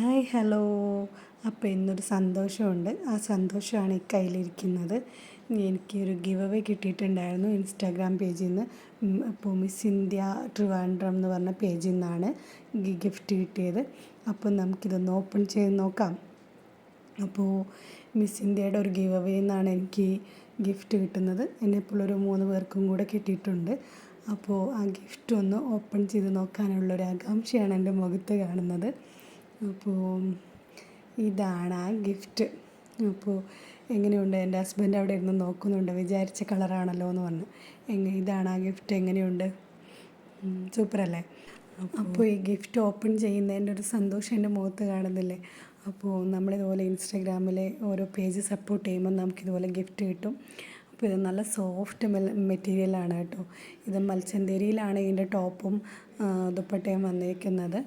Hi hello. അപ്പോൾ ഇന്നൊരു സന്തോഷമുണ്ട്. ആ സന്തോഷമാണ് ഈ കയ്യിലിരിക്കുന്നത്. എനിക്കൊരു ഗിവ് അവേ കിട്ടിയിട്ടുണ്ടായിരുന്നു ഇൻസ്റ്റാഗ്രാം പേജിൽ നിന്ന്. അപ്പോൾ മിസ് ഇന്ത്യ ട്രിവാൻഡ്രം എന്ന് പറഞ്ഞ പേജിൽ നിന്നാണ് ഗിഫ്റ്റ് കിട്ടിയത്. അപ്പോൾ നമുക്കിതൊന്ന് ഓപ്പൺ ചെയ്ത് നോക്കാം. അപ്പോൾ മിസ് ഇന്ത്യയുടെ ഒരു ഗിവ് അവേ നിന്നാണ് എനിക്ക് ഗിഫ്റ്റ് കിട്ടുന്നത്. എന്നെപ്പോൾ ഒരു 3 പേർക്കും കൂടെ കിട്ടിയിട്ടുണ്ട്. അപ്പോൾ ആ ഗിഫ്റ്റ് ഒന്ന് ഓപ്പൺ ചെയ്ത് നോക്കാനുള്ളൊരു ആകാംക്ഷയാണ് എൻ്റെ മുഖത്ത് കാണുന്നത്. അപ്പോൾ ഇതാണ് ആ ഗിഫ്റ്റ്. അപ്പോൾ എങ്ങനെയുണ്ട്? എൻ്റെ ഹസ്ബൻഡ് അവിടെ ഇരുന്ന് നോക്കുന്നുണ്ട്. വിചാരിച്ച കളറാണല്ലോ എന്ന് പറഞ്ഞു. ഇതാണ് ആ ഗിഫ്റ്റ്. എങ്ങനെയുണ്ട്? സൂപ്പറല്ലേ? അപ്പോൾ ഈ ഗിഫ്റ്റ് ഓപ്പൺ ചെയ്യുന്നതിൻ്റെ ഒരു സന്തോഷം എൻ്റെ മുഖത്ത് കാണുന്നില്ലേ? അപ്പോൾ നമ്മളിതുപോലെ ഇൻസ്റ്റാഗ്രാമിലെ ഓരോ പേജ് സപ്പോർട്ട് ചെയ്യുമ്പോൾ നമുക്കിതുപോലെ ഗിഫ്റ്റ് കിട്ടും. അപ്പോൾ ഇത് നല്ല സോഫ്റ്റ് മെറ്റീരിയലാണ് കേട്ടോ. ഇത് മൽച്ചന്തേരിയിലാണ് ഇതിൻ്റെ ടോപ്പും ദുപ്പട്ടയും വന്നിരിക്കുന്നത്.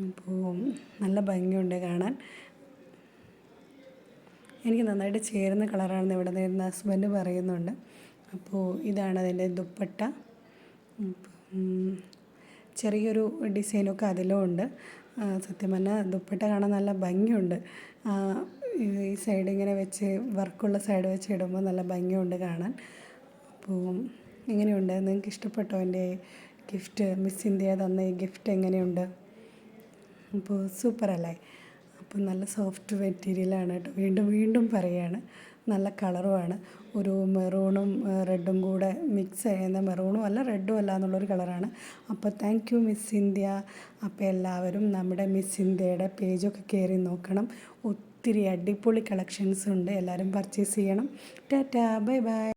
അപ്പോൾ നല്ല ഭംഗിയുണ്ട് കാണാൻ. എനിക്ക് നന്നായിട്ട് ചേരുന്ന കളറാണെന്ന് ഇവിടെ നിന്ന് ഹസ്ബൻഡ് പറയുന്നുണ്ട്. അപ്പോൾ ഇതാണ് അതിൻ്റെ ദുപ്പട്ട. ചെറിയൊരു ഡിസൈനൊക്കെ അതിലും ഉണ്ട്. സത്യം പറഞ്ഞാൽ ദുപ്പട്ട കാണാൻ നല്ല ഭംഗിയുണ്ട്. ഈ സൈഡ് ഇങ്ങനെ വെച്ച് വർക്കുള്ള സൈഡ് വെച്ച് ഇടുമ്പോൾ നല്ല ഭംഗിയുണ്ട് കാണാൻ. അപ്പോൾ എങ്ങനെയുണ്ട്? നിങ്ങൾക്ക് ഇഷ്ടപ്പെട്ടോ എൻ്റെ ഗിഫ്റ്റ്? മിസ് ഇന്ത്യ തന്ന ഈ ഗിഫ്റ്റ് എങ്ങനെയുണ്ട്? അപ്പോൾ സൂപ്പറല്ലേ? അപ്പോൾ നല്ല സോഫ്റ്റ് മെറ്റീരിയലാണ് കേട്ടോ. വീണ്ടും പറയുകയാണ്, നല്ല കളറുമാണ്. ഒരു മെറൂണും റെഡും കൂടെ മിക്സ് ചെയ്യുന്ന, മെറൂണും അല്ല റെഡും അല്ല എന്നുള്ളൊരു കളറാണ്. അപ്പോൾ താങ്ക് യു മിസ് ഇന്ത്യ. അപ്പോൾ എല്ലാവരും നമ്മുടെ മിസ് ഇന്ത്യയുടെ പേജൊക്കെ കയറി നോക്കണം. ഒത്തിരി അടിപൊളി കളക്ഷൻസ് ഉണ്ട്. എല്ലാവരും പർച്ചേസ് ചെയ്യണം. Tata, bye bye.